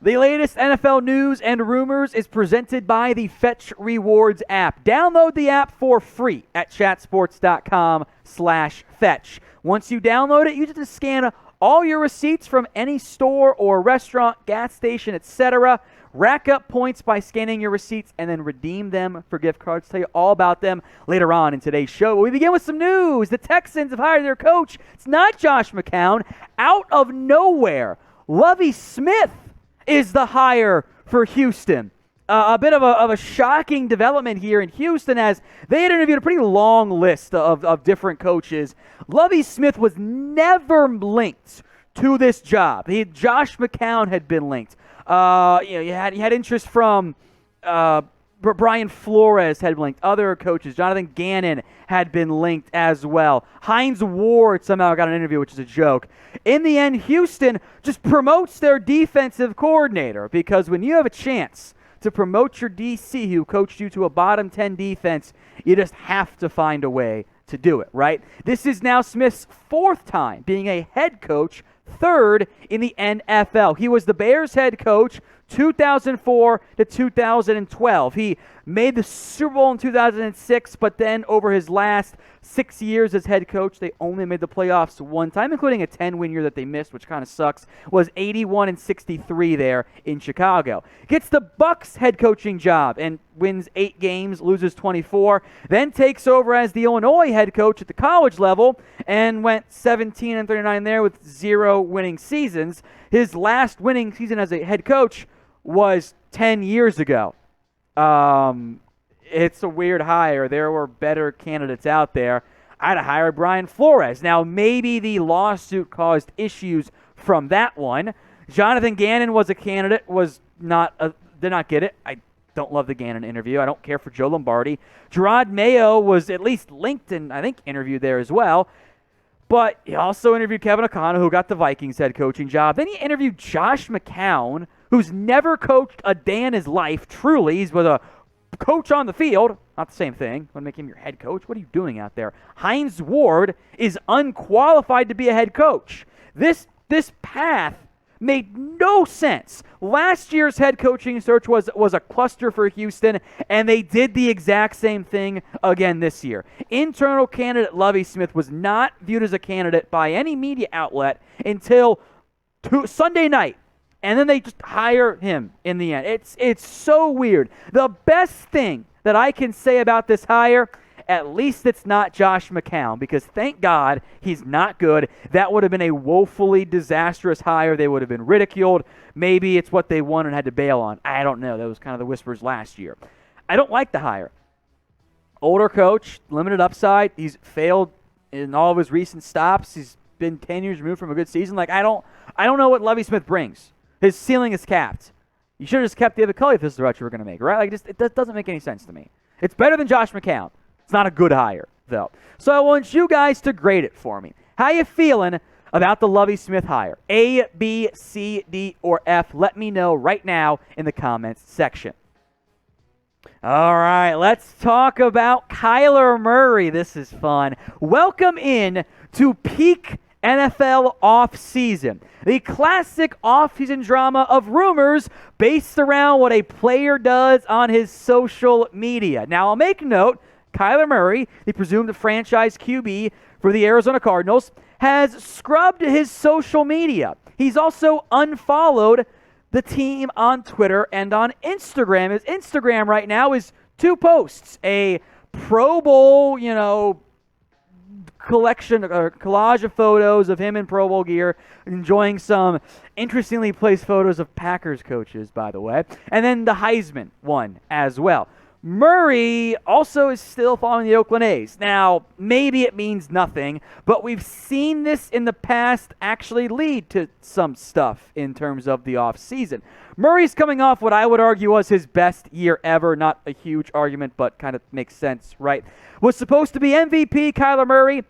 The latest NFL news and rumors is presented by the Fetch Rewards app. Download the app for free at chatsports.com/fetch. Once you download it, use it to scan all your receipts from any store or restaurant, gas station, etc. Rack up points by scanning your receipts and then redeem them for gift cards. Tell you all about them later on in today's show. We begin with some news. The Texans have hired their coach. It's not Josh McCown. Out of nowhere, Lovie Smith is the hire for Houston. A bit of a shocking development here in Houston, as they had interviewed a pretty long list of different coaches. Lovie Smith was never linked to this job. Josh McCown had been linked. You had interest from Brian Flores had been linked. Other coaches, Jonathan Gannon had been linked as well. Hines Ward somehow got an interview, which is a joke. In the end, Houston just promotes their defensive coordinator, because when you have a chance to promote your DC who coached you to a bottom 10 defense, you just have to find a way to do it, right? This is now Smith's fourth time being a head coach, third in the NFL. He was the Bears head coach 2004 to 2012. He made the Super Bowl in 2006, but then over his last 6 years as head coach, they only made the playoffs one time, including a 10-win year that they missed, which kind of sucks. Was 81-63 there in Chicago. Gets the Bucs head coaching job and wins 8 games, loses 24. Then takes over as the Illinois head coach at the college level and went 17-39 there with 0 winning seasons. His last winning season as a head coach was 10 years ago. It's a weird hire. There were better candidates out there. I'd have hired Brian Flores. Now, maybe the lawsuit caused issues from that one. Jonathan Gannon was a candidate, did not get it. I don't love the Gannon interview. I don't care for Joe Lombardi. Gerard Mayo was at least linked and I think interviewed there as well. But he also interviewed Kevin O'Connell, who got the Vikings head coaching job. Then he interviewed Josh McCown, who's never coached a day in his life. Truly, he's with a coach on the field. Not the same thing. Want to make him your head coach? What are you doing out there? Hines Ward is unqualified to be a head coach. This path made no sense. Last year's head coaching search was a cluster for Houston, and they did the exact same thing again this year. Internal candidate Lovie Smith was not viewed as a candidate by any media outlet until Sunday night. And then they just hire him in the end. It's so weird. The best thing that I can say about this hire, at least it's not Josh McCown, because thank God he's not good. That would have been a woefully disastrous hire. They would have been ridiculed. Maybe it's what they wanted and had to bail on. I don't know. That was kind of the whispers last year. I don't like the hire. Older coach, limited upside. He's failed in all of his recent stops. He's been 10 years removed from a good season. I don't know what Lovie Smith brings. His ceiling is capped. You should have just kept David Culley if this is the route you were going to make, right? It doesn't make any sense to me. It's better than Josh McCown. It's not a good hire, though. So I want you guys to grade it for me. How you feeling about the Lovie Smith hire? A, B, C, D, or F? Let me know right now in the comments section. All right, let's talk about Kyler Murray. This is fun. Welcome in to peak NFL offseason. The classic offseason drama of rumors based around what a player does on his social media. Now, I'll make note, Kyler Murray, the presumed franchise QB for the Arizona Cardinals, has scrubbed his social media. He's also unfollowed the team on Twitter and on Instagram. His Instagram right now is 2 posts, a Pro Bowl, collection or collage of photos of him in Pro Bowl gear, enjoying some interestingly placed photos of Packers coaches, by the way, and then the Heisman one as well. Murray also is still following the Oakland A's. Now, maybe it means nothing, but we've seen this in the past actually lead to some stuff in terms of the offseason. Murray's coming off what I would argue was his best year ever. Not a huge argument, but kind of makes sense, right? Was supposed to be MVP, Kyler Murray,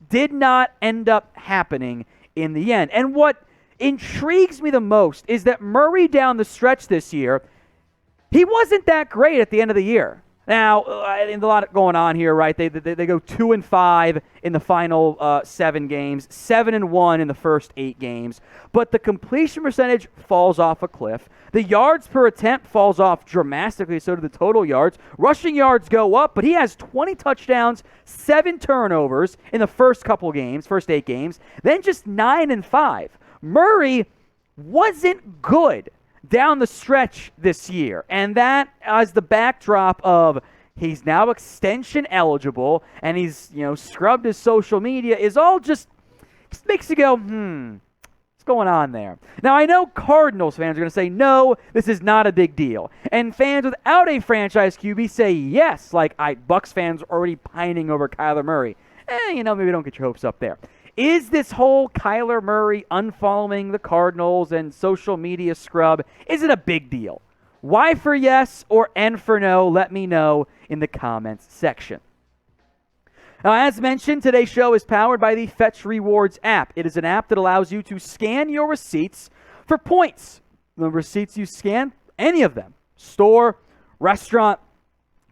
did not end up happening in the end. And what intrigues me the most is that Murray down the stretch this year, he wasn't that great at the end of the year. Now, a lot going on here, right? They go 2-5 in the final 7 games, 7-1 in the first 8 games, but the completion percentage falls off a cliff. The yards per attempt falls off dramatically, so do the total yards. Rushing yards go up, but he has 20 touchdowns, 7 turnovers in the first 8 games, then just 9-5. Murray wasn't good down the stretch this year, and that as the backdrop of he's now extension eligible and he's scrubbed his social media is all just makes you go, what's going on there? Now, I know Cardinals fans are going to say, no, this is not a big deal, and fans without a franchise QB say yes, like Bucs fans are already pining over Kyler Murray. Maybe don't get your hopes up there. Is this whole Kyler Murray unfollowing the Cardinals and social media scrub, is it a big deal? Y for yes or N for no? Let me know in the comments section. Now, as mentioned, today's show is powered by the Fetch Rewards app. It is an app that allows you to scan your receipts for points. The receipts you scan, any of them, store, restaurant,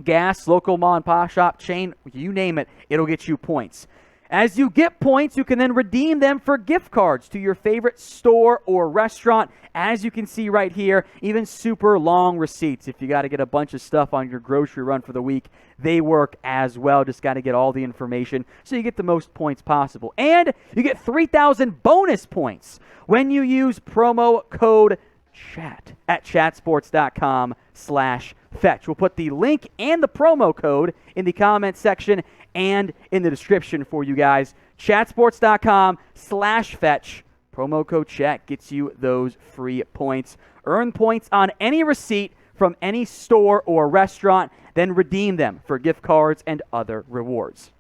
gas, local mom and pop shop, chain, you name it, it'll get you points. As you get points, you can then redeem them for gift cards to your favorite store or restaurant. As you can see right here, even super long receipts. If you got to get a bunch of stuff on your grocery run for the week, they work as well. Just got to get all the information so you get the most points possible. And you get 3,000 bonus points when you use promo code CHAT at chatsports.com/fetch. We'll put the link and the promo code in the comments section and in the description for you guys. Chatsports.com/fetch. Promo code CHAT gets you those free points. Earn points on any receipt from any store or restaurant, then redeem them for gift cards and other rewards.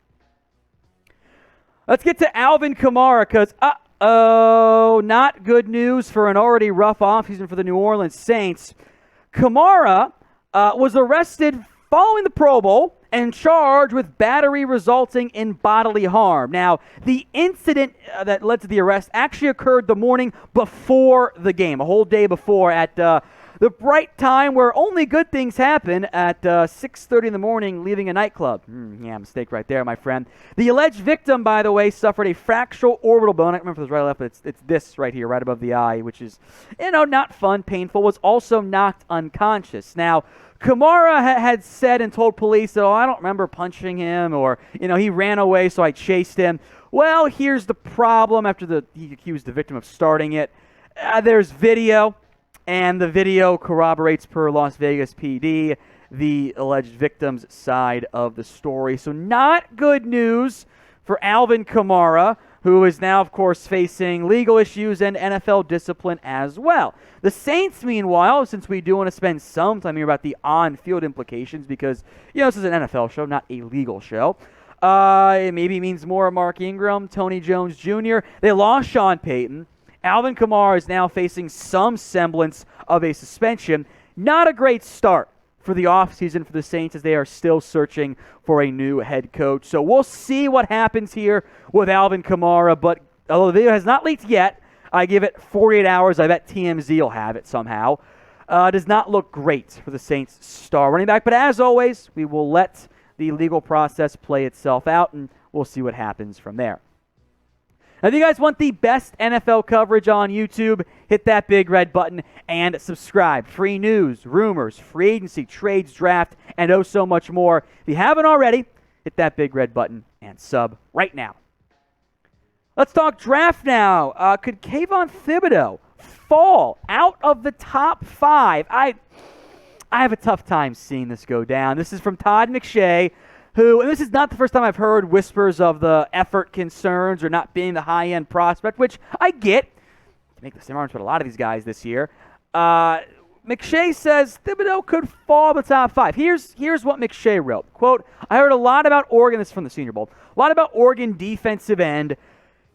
Let's get to Alvin Kamara, because, not good news for an already rough offseason for the New Orleans Saints. Kamara was arrested following the Pro Bowl and charged with battery resulting in bodily harm. Now, the incident that led to the arrest actually occurred the morning before the game, a whole day before, at the bright time where only good things happen at 6:30 in the morning, leaving a nightclub. Mistake right there, my friend. The alleged victim, by the way, suffered a fractural orbital bone. I don't remember if it was right or left, but it's this right here, right above the eye, which is, not fun, painful. Was also knocked unconscious. Now, Kamara had said and told police that, I don't remember punching him, or, he ran away, so I chased him. Well, here's the problem after he accused the victim of starting it. There's video, and the video corroborates, per Las Vegas PD, the alleged victim's side of the story. So not good news for Alvin Kamara, who is now, of course, facing legal issues and NFL discipline as well. The Saints, meanwhile, since we do want to spend some time here about the on-field implications, because, this is an NFL show, not a legal show. It maybe means more Mark Ingram, Tony Jones Jr. They lost Sean Payton. Alvin Kamara is now facing some semblance of a suspension. Not a great start for the offseason for the Saints, as they are still searching for a new head coach. So we'll see what happens here with Alvin Kamara, but although the video has not leaked yet, I give it 48 hours. I bet TMZ will have it somehow. Does not look great for the Saints' star running back, but as always, we will let the legal process play itself out, and we'll see what happens from there. Now, if you guys want the best NFL coverage on YouTube, hit that big red button and subscribe. Free news, rumors, free agency, trades, draft, and so much more. If you haven't already, hit that big red button and sub right now. Let's talk draft now. Could Kayvon Thibodeaux fall out of the top 5? I have a tough time seeing this go down. This is from Todd McShay, who, and this is not the first time I've heard whispers of the effort concerns or not being the high-end prospect, which I get. To make the same argument with a lot of these guys this year. McShay says Thibodeaux could fall in the top 5. Here's what McShay wrote. Quote, I heard a lot about Oregon, this is from the Senior Bowl, a lot about Oregon defensive end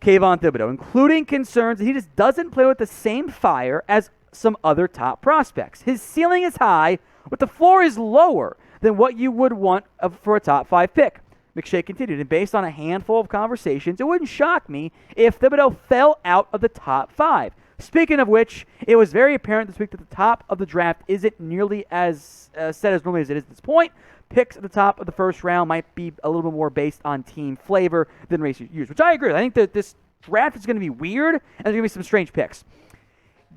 Kayvon Thibodeaux, including concerns that he just doesn't play with the same fire as some other top prospects. His ceiling is high, but the floor is lower than what you would want for a top 5 pick. McShay continued, and based on a handful of conversations, it wouldn't shock me if Thibodeaux fell out of the top 5. Speaking of which, it was very apparent this week that the top of the draft isn't nearly as set as normally as it is at this point. picks at the top of the first round might be a little bit more based on team flavor than race years, which I agree with. I think that this draft is going to be weird, and there's going to be some strange picks.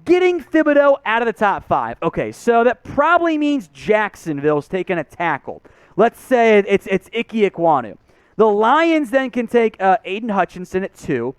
Getting Thibodeaux out of the top 5. Okay, so that probably means Jacksonville's taking a tackle. Let's say it's Ike Ekwonu. The Lions then can take Aiden Hutchinson at 2.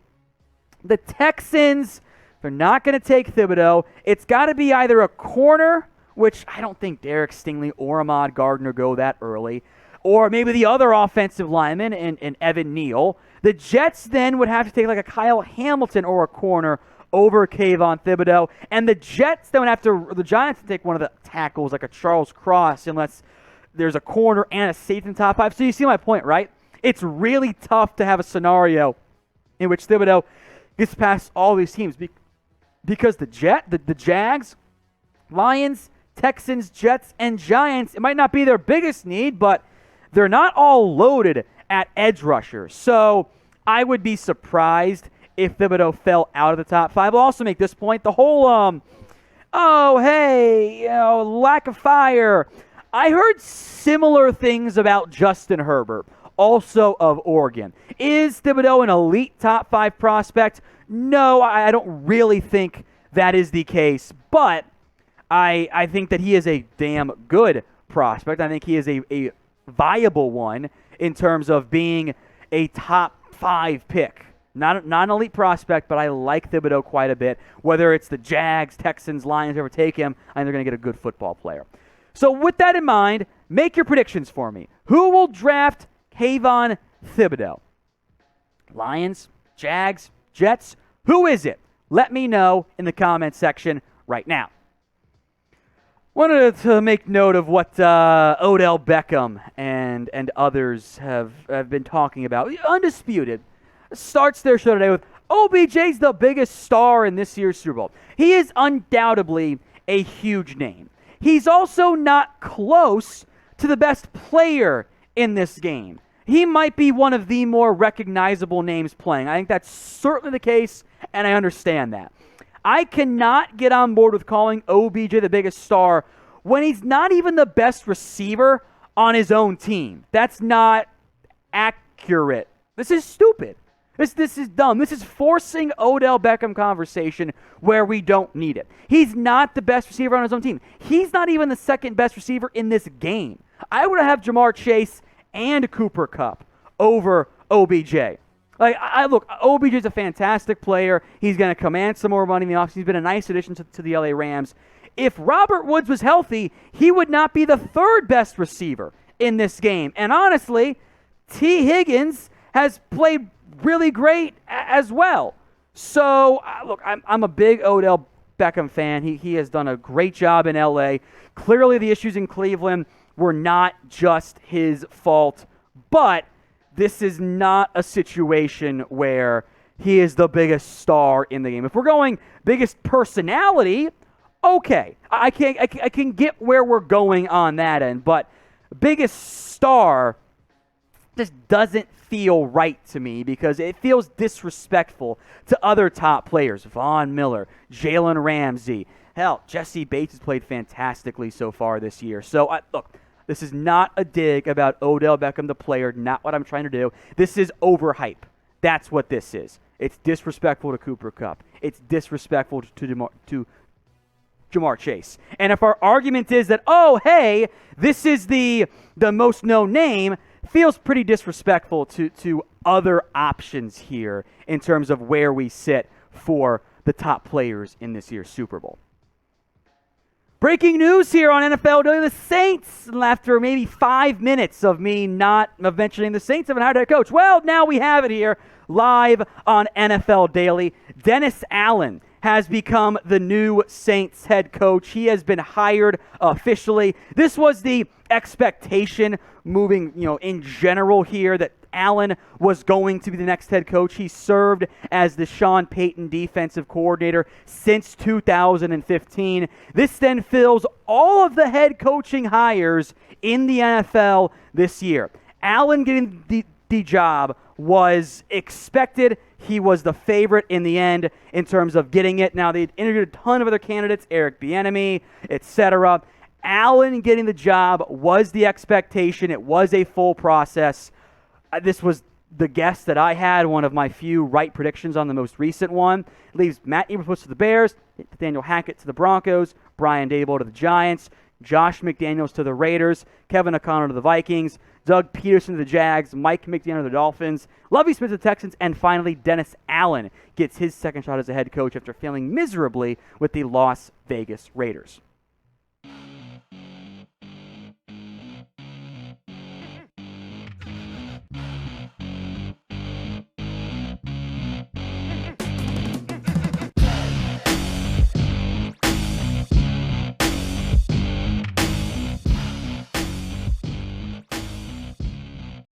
The Texans, they're not going to take Thibodeaux. It's got to be either a corner, which I don't think Derek Stingley or Ahmad Gardner go that early, or maybe the other offensive lineman and Evan Neal. The Jets then would have to take like a Kyle Hamilton or a corner over Kayvon Thibodeaux, and the Giants would take one of the tackles like a Charles Cross unless there's a corner and a safety in the top 5. So you see my point, right? It's really tough to have a scenario in which Thibodeaux gets past all these teams because the Jags, Lions, Texans, Jets, and Giants, it might not be their biggest need, but they're not all loaded at edge rusher. So I would be surprised if Thibodeaux fell out of the top 5. I'll also make this point. The whole, lack of fire. I heard similar things about Justin Herbert, also of Oregon. Is Thibodeaux an elite top 5 prospect? No, I don't really think that is the case, but I think that he is a damn good prospect. I think he is a viable one in terms of being a top 5 pick. Not an elite prospect, but I like Thibodeaux quite a bit. Whether it's the Jags, Texans, Lions, ever take him, I think they're going to get a good football player. So with that in mind, make your predictions for me. Who will draft Kayvon Thibodeaux? Lions, Jags, Jets? Who is it? Let me know in the comments section right now. Wanted to make note of what Odell Beckham and others have been talking about. Undisputed starts their show today with OBJ's the biggest star in this year's Super Bowl. He is undoubtedly a huge name. He's also not close to the best player in this game. He might be one of the more recognizable names playing. I think that's certainly the case, and I understand that. I cannot get on board with calling OBJ the biggest star when he's not even the best receiver on his own team. That's not accurate. This is stupid. This is dumb. This is forcing Odell Beckham conversation where we don't need it. He's not the best receiver on his own team. He's not even the second best receiver in this game. I would have Jamar Chase and Cooper Kupp over OBJ. Look, OBJ is a fantastic player. He's going to command some more money in the offseason. He's been a nice addition to the LA Rams. If Robert Woods was healthy, he would not be the third best receiver in this game. And honestly, T. Higgins has played really great as well. So, look, I'm a big Odell Beckham fan. He has done a great job in LA. Clearly, the issues in Cleveland were not just his fault, but this is not a situation where he is the biggest star in the game. If we're going biggest personality, okay, I can get where we're going on that end, but biggest star just doesn't feel right to me because it feels disrespectful to other top players. Von Miller, Jalen Ramsey. Hell, Jesse Bates has played fantastically so far this year. So, look, this is not a dig about Odell Beckham, the player, not what I'm trying to do. This is overhype. That's what this is. It's disrespectful to Cooper Kupp. It's disrespectful to Jamar Chase. And if our argument is that, oh, hey, this is the most known name, feels pretty disrespectful to other options here in terms of where we sit for the top players in this year's Super Bowl. Breaking news here on NFL Daily. The Saints, after maybe 5 minutes of me not mentioning the Saints, have a hired head coach. Well, now we have it here live on NFL Daily. Dennis Allen has become the new Saints head coach. He has been hired officially. This was the expectation moving, in general here that Allen was going to be the next head coach. He served as the Sean Payton defensive coordinator since 2015. This then fills all of the head coaching hires in the NFL this year. Allen getting the job was expected. He was the favorite in the end in terms of getting it. Now, they interviewed a ton of other candidates, Eric Bieniemy, etc. Allen getting the job was the expectation. It was a full process. This was the guess that I had, one of my few right predictions on the most recent one. It leaves Matt Eberflus to the Bears, Nathaniel Hackett to the Broncos, Brian Daboll to the Giants, Josh McDaniels to the Raiders, Kevin O'Connell to the Vikings, Doug Peterson to the Jags, Mike McDaniel to the Dolphins, Lovie Smith to the Texans, and finally Dennis Allen gets his second shot as a head coach after failing miserably with the Las Vegas Raiders.